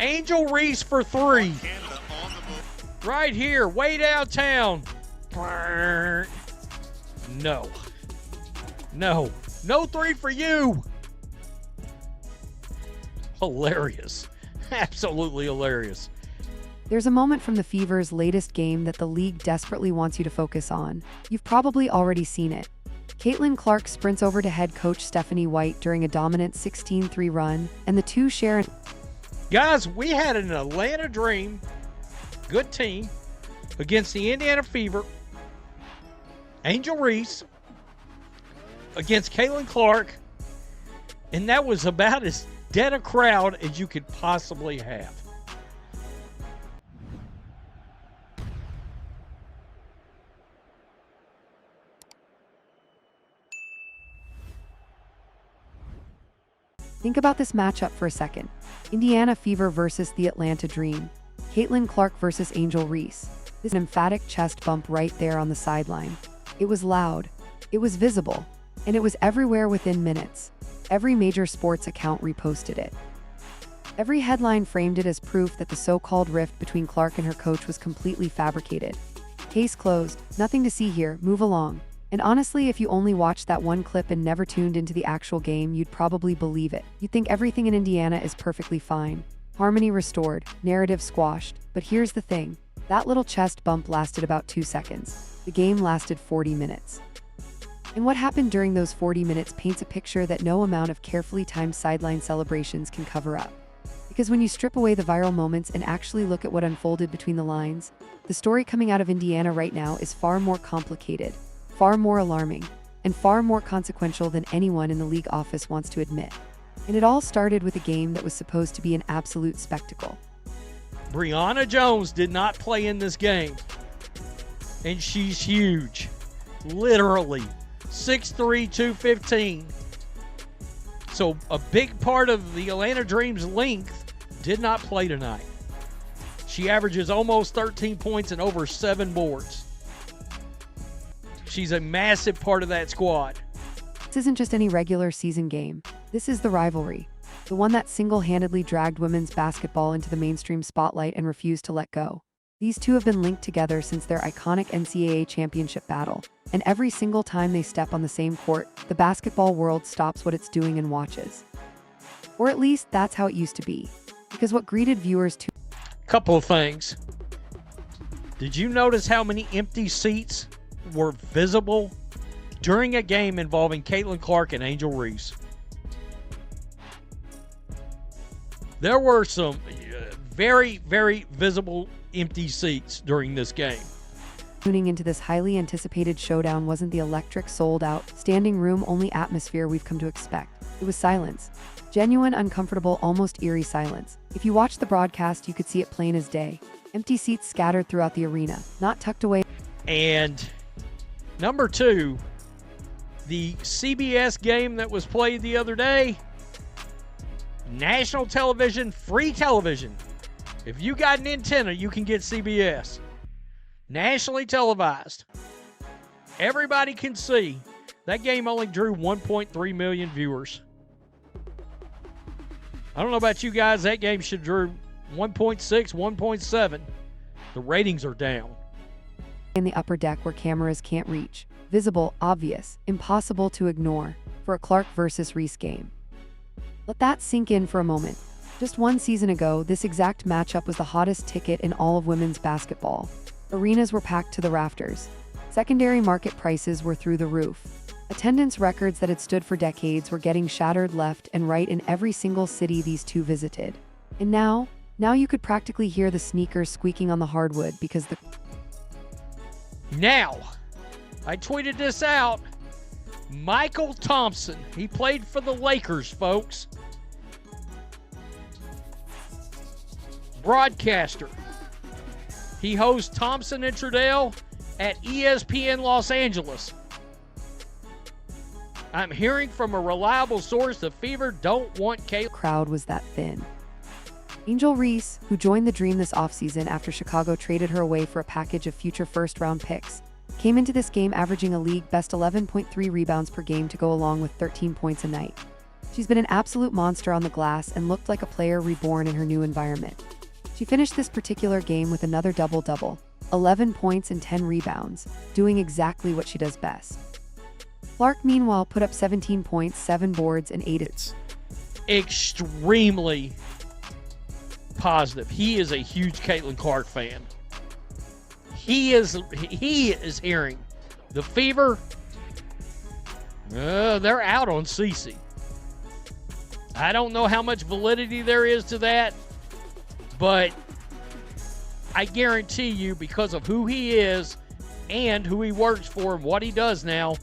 Angel Reese for three. Right here, way downtown. No. No. No three for you. Hilarious. Absolutely hilarious. There's a moment from the Fever's latest game that the league desperately wants you to focus on. You've probably already seen it. Caitlin Clark sprints over to head coach Stephanie White during a dominant 16-3 run, and the two share an... Guys, we had an Atlanta Dream, good team, against the Indiana Fever. Angel Reese against Caitlin Clark, and that was about as dead a crowd as you could possibly have. Think about this matchup for a second. Indiana Fever versus the Atlanta Dream. Caitlin Clark versus Angel Reese. This is an emphatic chest bump right there on the sideline. It was loud, it was visible, and it was everywhere within minutes. Every major sports account reposted it. Every headline framed it as proof that the so-called rift between Clark and her coach was completely fabricated. Case closed, nothing to see here, move along. And honestly, if you only watched that one clip and never tuned into the actual game, you'd probably believe it. You'd think everything in Indiana is perfectly fine. Harmony restored, narrative squashed. But here's the thing. That little chest bump lasted about 2 seconds. The game lasted 40 minutes. And what happened during those 40 minutes paints a picture that no amount of carefully timed sideline celebrations can cover up. Because when you strip away the viral moments and actually look at what unfolded between the lines, the story coming out of Indiana right now is far more complicated, far more alarming, and far more consequential than anyone in the league office wants to admit. And it all started with a game that was supposed to be an absolute spectacle. Brianna Jones did not play in this game, and she's huge. Literally 6'3", 215. So a big part of the Atlanta Dream's length did not play tonight. She averages almost 13 points and over 7 boards. She's a massive part of that squad. This isn't just any regular season game. This is the rivalry. The one that single-handedly dragged women's basketball into the mainstream spotlight and refused to let go. These two have been linked together since their iconic NCAA championship battle. And every single time they step on the same court, the basketball world stops what it's doing and watches. Or at least that's how it used to be. Because what greeted viewers to... Couple of things. Did you notice how many empty seats were visible during a game involving Caitlin Clark and Angel Reese? There were some very, very visible empty seats during this game. Tuning into this highly anticipated showdown wasn't the electric, sold-out, standing room-only atmosphere we've come to expect. It was silence. Genuine, uncomfortable, almost eerie silence. If you watched the broadcast, you could see it plain as day. Empty seats scattered throughout the arena, not tucked away. And number two, the CBS game that was played the other day, national television, free television. If you got an antenna, you can get CBS. Nationally televised. Everybody can see. That game only drew 1.3 million viewers. I don't know about you guys, that game should drew 1.6, 1.7. The ratings are down. In the upper deck where cameras can't reach. Visible, obvious, impossible to ignore for a Clark versus Reese game. Let that sink in for a moment. Just one season ago, this exact matchup was the hottest ticket in all of women's basketball. Arenas were packed to the rafters. Secondary market prices were through the roof. Attendance records that had stood for decades were getting shattered left and right in every single city these two visited. And now you could practically hear the sneakers squeaking on the hardwood because the... Now, I tweeted this out. Michael Thompson, he played for the Lakers, folks. Broadcaster. He hosts Thompson and Trudell at ESPN Los Angeles. I'm hearing from a reliable source the Fever don't want Caitlin. Crowd was that thin. Angel Reese, who joined the Dream this offseason after Chicago traded her away for a package of future first-round picks, came into this game averaging a league-best 11.3 rebounds per game to go along with 13 points a night. She's been an absolute monster on the glass and looked like a player reborn in her new environment. She finished this particular game with another double-double, 11 points and 10 rebounds, doing exactly what she does best. Clark, meanwhile, put up 17 points, 7 boards, and 8 assists. Extremely positive. He is a huge Caitlin Clark fan. He is hearing the Fever. They're out on Cece. I don't know how much validity there is to that, but I guarantee you, because of who he is and who he works for and what he does now,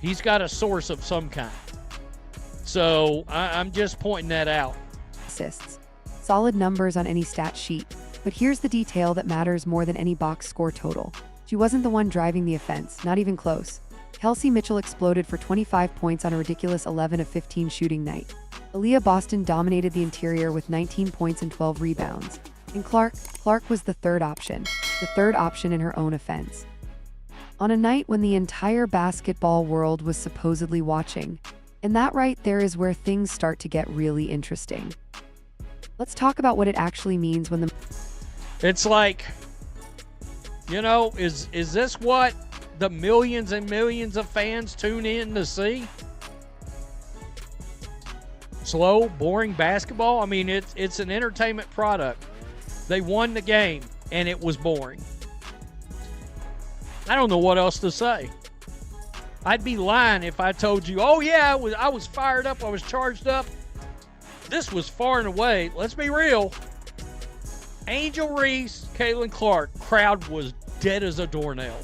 he's got a source of some kind. So I'm just pointing that out. Assists. Solid numbers on any stat sheet, but here's the detail that matters more than any box score total. She wasn't the one driving the offense, not even close. Kelsey Mitchell exploded for 25 points on a ridiculous 11 of 15 shooting night. Aaliyah Boston dominated the interior with 19 points and 12 rebounds. And Clark was the third option in her own offense. On a night when the entire basketball world was supposedly watching. And that right there is where things start to get really interesting. Let's talk about what it actually means when the... It's like, you know, is this what the millions and millions of fans tune in to see? Slow, boring basketball? I mean, it's an entertainment product. They won the game, and it was boring. I don't know what else to say. I'd be lying if I told you, oh yeah, I was fired up, I was charged up. This was far and away, let's be real, Angel Reese, Caitlin Clark, crowd was dead as a doornail.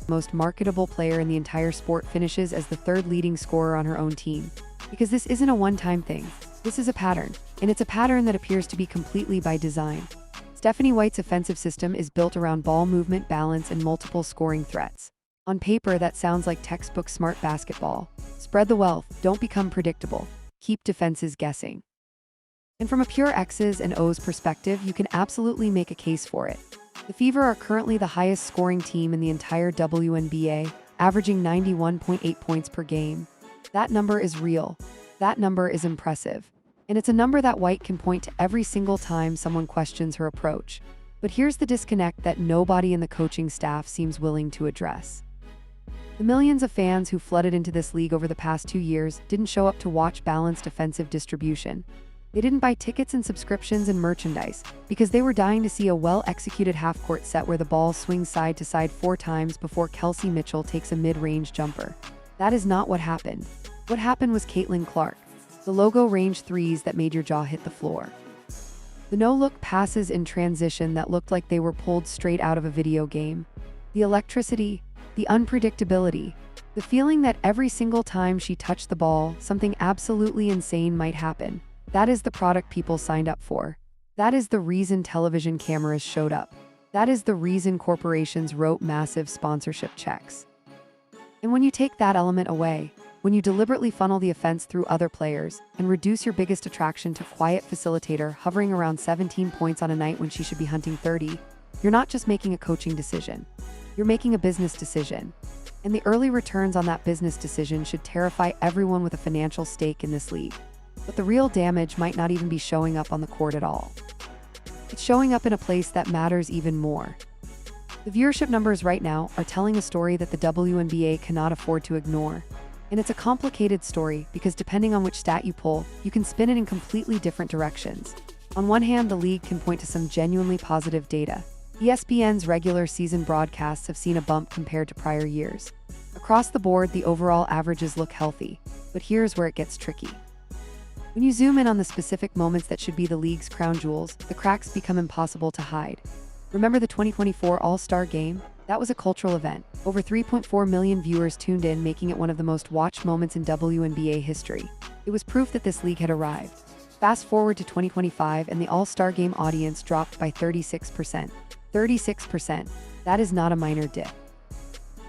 Most marketable player in the entire sport finishes as the third leading scorer on her own team. Because this isn't a one-time thing. This is a pattern, and it's a pattern that appears to be completely by design. Stephanie White's offensive system is built around ball movement, balance, and multiple scoring threats. On paper, that sounds like textbook smart basketball. Spread the wealth, don't become predictable. Keep defenses guessing. And from a pure X's and O's perspective, you can absolutely make a case for it. The Fever are currently the highest scoring team in the entire WNBA, averaging 91.8 points per game. That number is real. That number is impressive. And it's a number that White can point to every single time someone questions her approach. But here's the disconnect that nobody in the coaching staff seems willing to address. The millions of fans who flooded into this league over the past 2 years didn't show up to watch balanced offensive distribution. They didn't buy tickets and subscriptions and merchandise because they were dying to see a well-executed half-court set where the ball swings side to side 4 times before Kelsey Mitchell takes a mid-range jumper. That is not what happened. What happened was Caitlin Clark, the logo range threes that made your jaw hit the floor. The no-look passes in transition that looked like they were pulled straight out of a video game. The electricity, the unpredictability, the feeling that every single time she touched the ball, something absolutely insane might happen. That is the product people signed up for. That is the reason television cameras showed up. That is the reason corporations wrote massive sponsorship checks. And when you take that element away, when you deliberately funnel the offense through other players and reduce your biggest attraction to quiet facilitator hovering around 17 points on a night when she should be hunting 30, you're not just making a coaching decision. You're making a business decision. And the early returns on that business decision should terrify everyone with a financial stake in this league. But the real damage might not even be showing up on the court at all. It's showing up in a place that matters even more. The viewership numbers right now are telling a story that the WNBA cannot afford to ignore. And it's a complicated story because depending on which stat you pull, you can spin it in completely different directions. On one hand, the league can point to some genuinely positive data. ESPN's regular season broadcasts have seen a bump compared to prior years. Across the board, the overall averages look healthy, but here's where it gets tricky. When you zoom in on the specific moments that should be the league's crown jewels, the cracks become impossible to hide. Remember the 2024 All-Star Game? That was a cultural event. Over 3.4 million viewers tuned in, making it one of the most watched moments in WNBA history. It was proof that this league had arrived. Fast forward to 2025 and the All-Star Game audience dropped by 36%. 36%. That is not a minor dip.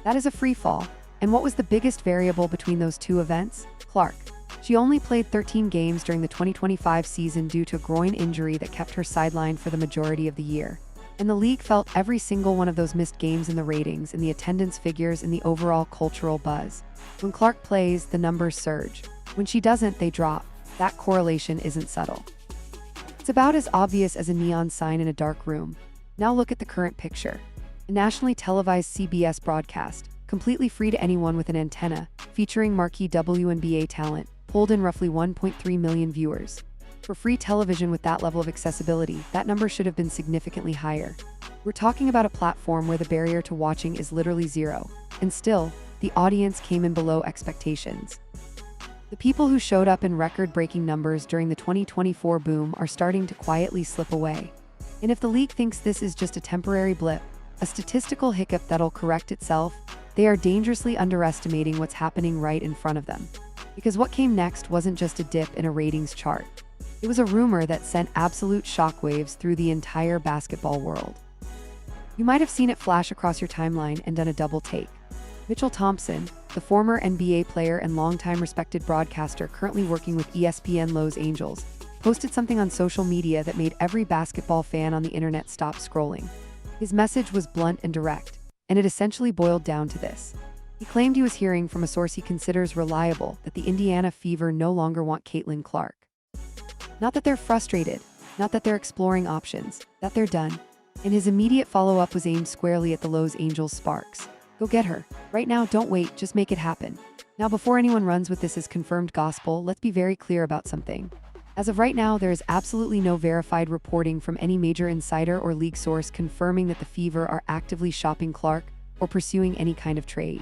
That is a free fall. And what was the biggest variable between those two events? Clark. She only played 13 games during the 2025 season due to a groin injury that kept her sidelined for the majority of the year. And the league felt every single one of those missed games in the ratings, in the attendance figures, in the overall cultural buzz. When Clark plays, the numbers surge. When she doesn't, they drop. That correlation isn't subtle. It's about as obvious as a neon sign in a dark room. Now look at the current picture. A nationally televised CBS broadcast, completely free to anyone with an antenna, featuring marquee WNBA talent, pulled in roughly 1.3 million viewers. For free television with that level of accessibility, that number should have been significantly higher. We're talking about a platform where the barrier to watching is literally zero, and still, the audience came in below expectations. The people who showed up in record-breaking numbers during the 2024 boom are starting to quietly slip away. And if the league thinks this is just a temporary blip, a statistical hiccup that'll correct itself, they are dangerously underestimating what's happening right in front of them. Because what came next wasn't just a dip in a ratings chart. It was a rumor that sent absolute shockwaves through the entire basketball world. You might have seen it flash across your timeline and done a double take. Mitchell Thompson, the former NBA player and longtime respected broadcaster currently working with ESPN Los Angeles, posted something on social media that made every basketball fan on the internet stop scrolling. His message was blunt and direct, and it essentially boiled down to this. He claimed he was hearing from a source he considers reliable that the Indiana Fever no longer want Caitlin Clark. Not that they're frustrated, not that they're exploring options, that they're done. And his immediate follow-up was aimed squarely at the Los Angeles Sparks. Go get her. Right now, don't wait, just make it happen. Now, before anyone runs with this as confirmed gospel, let's be very clear about something. As of right now, there is absolutely no verified reporting from any major insider or league source confirming that the Fever are actively shopping Clark or pursuing any kind of trade.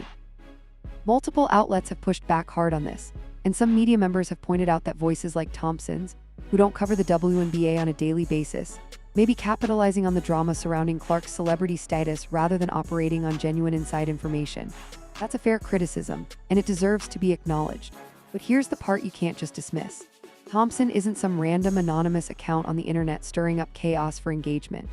Multiple outlets have pushed back hard on this, and some media members have pointed out that voices like Thompson's, who don't cover the WNBA on a daily basis, may be capitalizing on the drama surrounding Clark's celebrity status rather than operating on genuine inside information. That's a fair criticism, and it deserves to be acknowledged. But here's the part you can't just dismiss. Thompson isn't some random anonymous account on the internet stirring up chaos for engagement.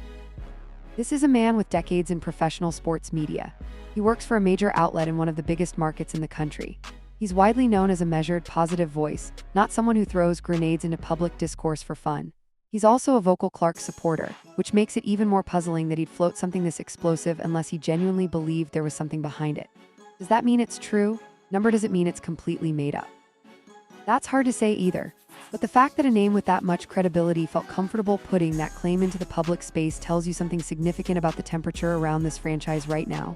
This is a man with decades in professional sports media. He works for a major outlet in one of the biggest markets in the country. He's widely known as a measured, positive voice, not someone who throws grenades into public discourse for fun. He's also a vocal Clark supporter, which makes it even more puzzling that he'd float something this explosive unless he genuinely believed there was something behind it. Does that mean it's true? Does it mean it's completely made up? That's hard to say either. But the fact that a name with that much credibility felt comfortable putting that claim into the public space tells you something significant about the temperature around this franchise right now.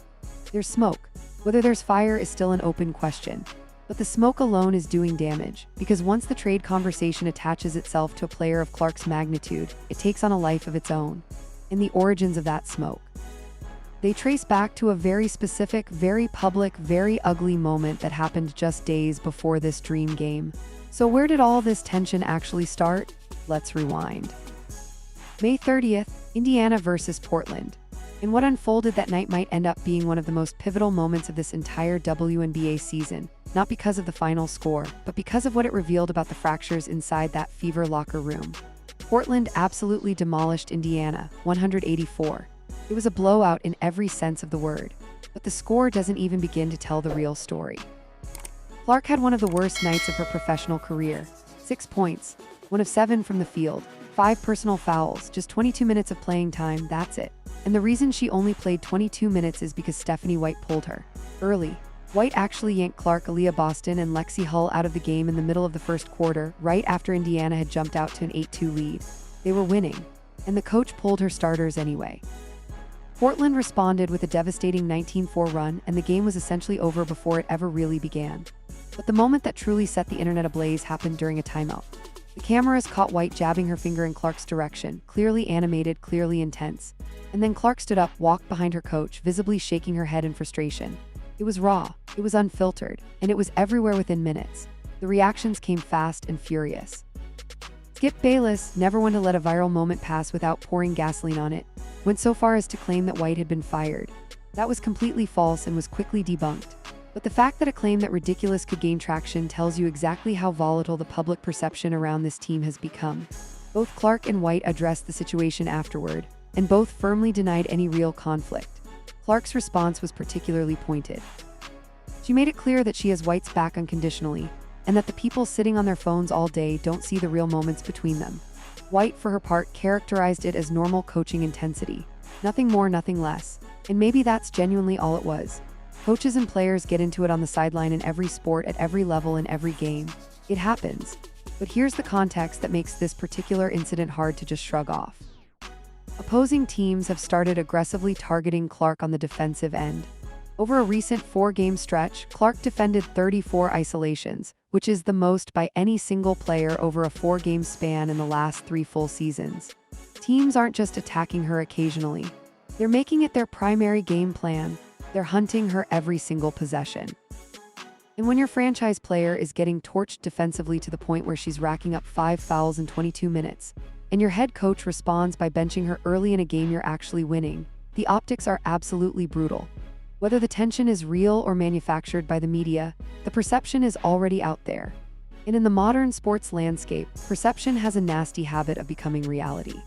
There's smoke. Whether there's fire is still an open question. But the smoke alone is doing damage, because once the trade conversation attaches itself to a player of Clark's magnitude, it takes on a life of its own. And the origins of that smoke, they trace back to a very specific, very public, very ugly moment that happened just days before this dream game. So where did all this tension actually start? Let's rewind. May 30th, Indiana versus Portland. And what unfolded that night might end up being one of the most pivotal moments of this entire WNBA season, not because of the final score, but because of what it revealed about the fractures inside that Fever locker room. Portland absolutely demolished Indiana, 184. It was a blowout in every sense of the word, but the score doesn't even begin to tell the real story. Clark had one of the worst nights of her professional career. 6 points, 1 of 7 from the field, 5 personal fouls, just 22 minutes of playing time, that's it. And the reason she only played 22 minutes is because Stephanie White pulled her early. White actually yanked Clark, Aaliyah Boston, and Lexi Hull out of the game in the middle of the first quarter, right after Indiana had jumped out to an 8-2 lead. They were winning, and the coach pulled her starters anyway. Portland responded with a devastating 19-4 run, and the game was essentially over before it ever really began. But the moment that truly set the internet ablaze happened during a timeout. The cameras caught White jabbing her finger in Clark's direction, clearly animated, clearly intense. And then Clark stood up, walked behind her coach, visibly shaking her head in frustration. It was raw, it was unfiltered, and it was everywhere within minutes. The reactions came fast and furious. Skip Bayless, never one to let a viral moment pass without pouring gasoline on it, went so far as to claim that White had been fired. That was completely false and was quickly debunked. But the fact that a claim that ridiculous could gain traction tells you exactly how volatile the public perception around this team has become. Both Clark and White addressed the situation afterward, and both firmly denied any real conflict. Clark's response was particularly pointed. She made it clear that she has White's back unconditionally, and that the people sitting on their phones all day don't see the real moments between them. White, for her part, characterized it as normal coaching intensity. Nothing more, nothing less. And maybe that's genuinely all it was. Coaches and players get into it on the sideline in every sport, at every level, in every game. It happens. But here's the context that makes this particular incident hard to just shrug off. Opposing teams have started aggressively targeting Clark on the defensive end. Over a recent 4-game stretch, Clark defended 34 isolations, which is the most by any single player over a 4-game span in the last 3 full seasons. Teams aren't just attacking her occasionally. They're making it their primary game plan. They're hunting her every single possession. And when your franchise player is getting torched defensively to the point where she's racking up 5 fouls in 22 minutes, and your head coach responds by benching her early in a game you're actually winning, the optics are absolutely brutal. Whether the tension is real or manufactured by the media, the perception is already out there. And in the modern sports landscape, perception has a nasty habit of becoming reality.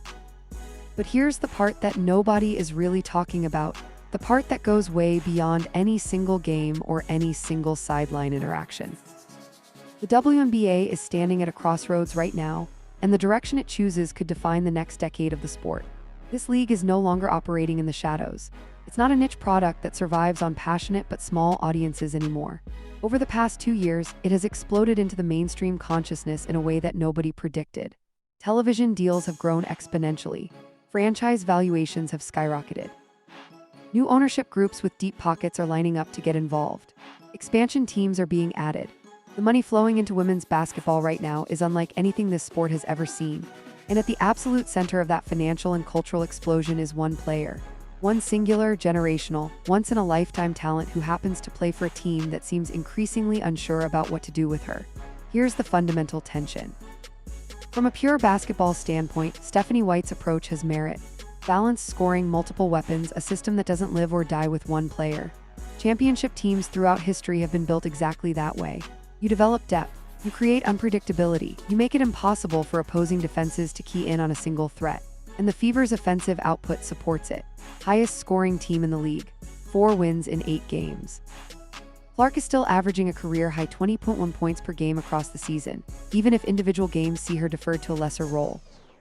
But here's the part that nobody is really talking about, the part that goes way beyond any single game or any single sideline interaction. The WNBA is standing at a crossroads right now, and the direction it chooses could define the next decade of the sport. This league is no longer operating in the shadows. It's not a niche product that survives on passionate but small audiences anymore. Over the past 2 years, it has exploded into the mainstream consciousness in a way that nobody predicted. Television deals have grown exponentially. Franchise valuations have skyrocketed. New ownership groups with deep pockets are lining up to get involved. Expansion teams are being added. The money flowing into women's basketball right now is unlike anything this sport has ever seen. And at the absolute center of that financial and cultural explosion is one player. One singular, generational, once-in-a-lifetime talent who happens to play for a team that seems increasingly unsure about what to do with her. Here's the fundamental tension. From a pure basketball standpoint, Stephanie White's approach has merit. Balanced scoring, multiple weapons, a system that doesn't live or die with one player. Championship teams throughout history have been built exactly that way. You develop depth. You create unpredictability. You make it impossible for opposing defenses to key in on a single threat. And the Fever's offensive output supports it. Highest scoring team in the league. 4 wins in 8 games. Clark is still averaging a career-high 20.1 points per game across the season, even if individual games see her deferred to a lesser role.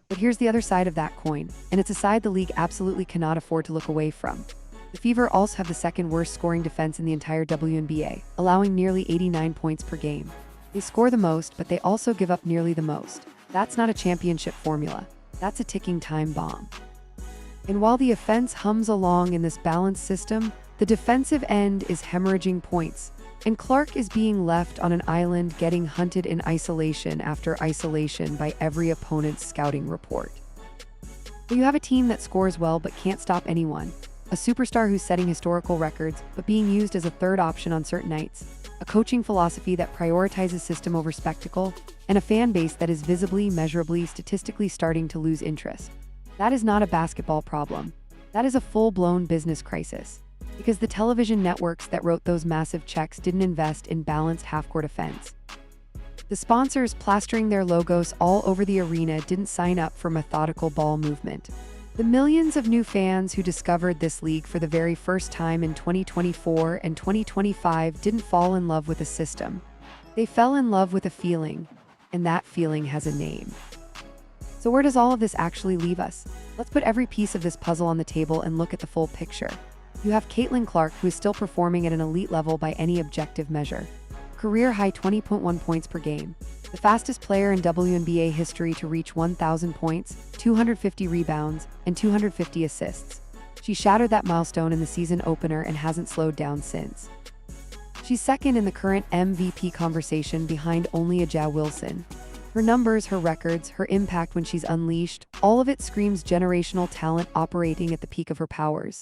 But here's the other side of that coin, and it's a side the league absolutely cannot afford to look away from. The Fever also have the second worst scoring defense in the entire WNBA, allowing nearly 89 points per game. They score the most, but they also give up nearly the most. That's not a championship formula. That's a ticking time bomb. And while the offense hums along in this balanced system, the defensive end is hemorrhaging points, and Clark is being left on an island getting hunted in isolation after isolation by every opponent's scouting report. You have a team that scores well but can't stop anyone, a superstar who's setting historical records but being used as a third option on certain nights, a coaching philosophy that prioritizes system over spectacle, and a fan base that is visibly, measurably, statistically starting to lose interest. That is not a basketball problem. That is a full-blown business crisis. Because the television networks that wrote those massive checks didn't invest in balanced half-court offense. The sponsors plastering their logos all over the arena didn't sign up for methodical ball movement. The millions of new fans who discovered this league for the very first time in 2024 and 2025 didn't fall in love with a system. They fell in love with a feeling, and that feeling has a name. So where does all of this actually leave us? Let's put every piece of this puzzle on the table and look at the full picture. You have Caitlin Clark, who is still performing at an elite level by any objective measure. Career-high 20.1 points per game. The fastest player in WNBA history to reach 1,000 points, 250 rebounds, and 250 assists. She shattered that milestone in the season opener and hasn't slowed down since. She's second in the current MVP conversation behind only Aja Wilson. Her numbers, her records, her impact when she's unleashed, all of it screams generational talent operating at the peak of her powers.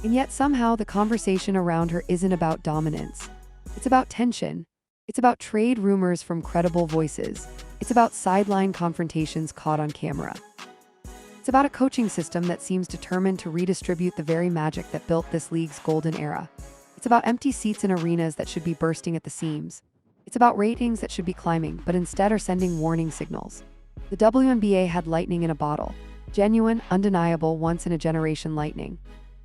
And yet somehow the conversation around her isn't about dominance. It's about tension. It's about trade rumors from credible voices. It's about sideline confrontations caught on camera. It's about a coaching system that seems determined to redistribute the very magic that built this league's golden era. It's about empty seats in arenas that should be bursting at the seams. It's about ratings that should be climbing, but instead are sending warning signals. The WNBA had lightning in a bottle. Genuine, undeniable, once-in-a-generation lightning.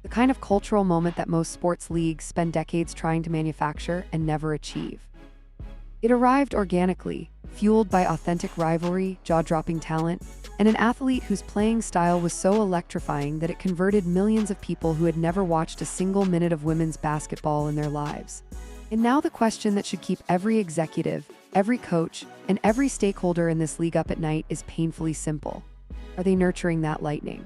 The kind of cultural moment that most sports leagues spend decades trying to manufacture and never achieve. It arrived organically, fueled by authentic rivalry, jaw-dropping talent, and an athlete whose playing style was so electrifying that it converted millions of people who had never watched a single minute of women's basketball in their lives. And now the question that should keep every executive, Every coach and every stakeholder in this league up at night is painfully simple. Are they nurturing that lightning?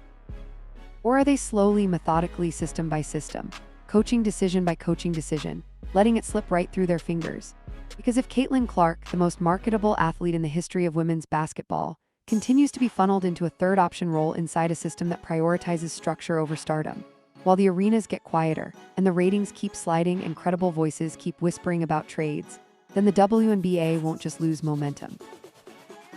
Or are they slowly, methodically, system by system, coaching decision by coaching decision, letting it slip right through their fingers? Because if Caitlin Clark, the most marketable athlete in the history of women's basketball, continues to be funneled into a third option role inside a system that prioritizes structure over stardom, while the arenas get quieter and the ratings keep sliding and credible voices keep whispering about trades, then the WNBA won't just lose momentum.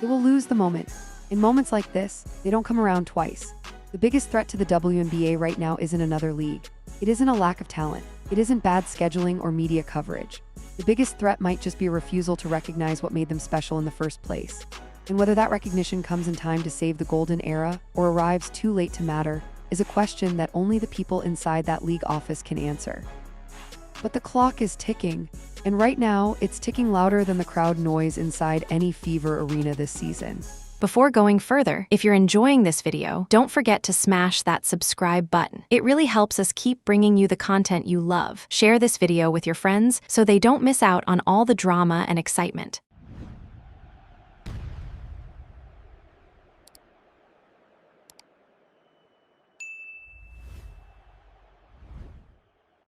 It will lose the moment. In moments like this, they don't come around twice. The biggest threat to the WNBA right now isn't another league. It isn't a lack of talent. It isn't bad scheduling or media coverage. The biggest threat might just be a refusal to recognize what made them special in the first place. And whether that recognition comes in time to save the golden era or arrives too late to matter is a question that only the people inside that league office can answer. But the clock is ticking, and right now it's ticking louder than the crowd noise inside any Fever arena this season. Before going further, if you're enjoying this video, don't forget to smash that subscribe button. It really helps us keep bringing you the content you love. Share this video with your friends so they don't miss out on all the drama and excitement.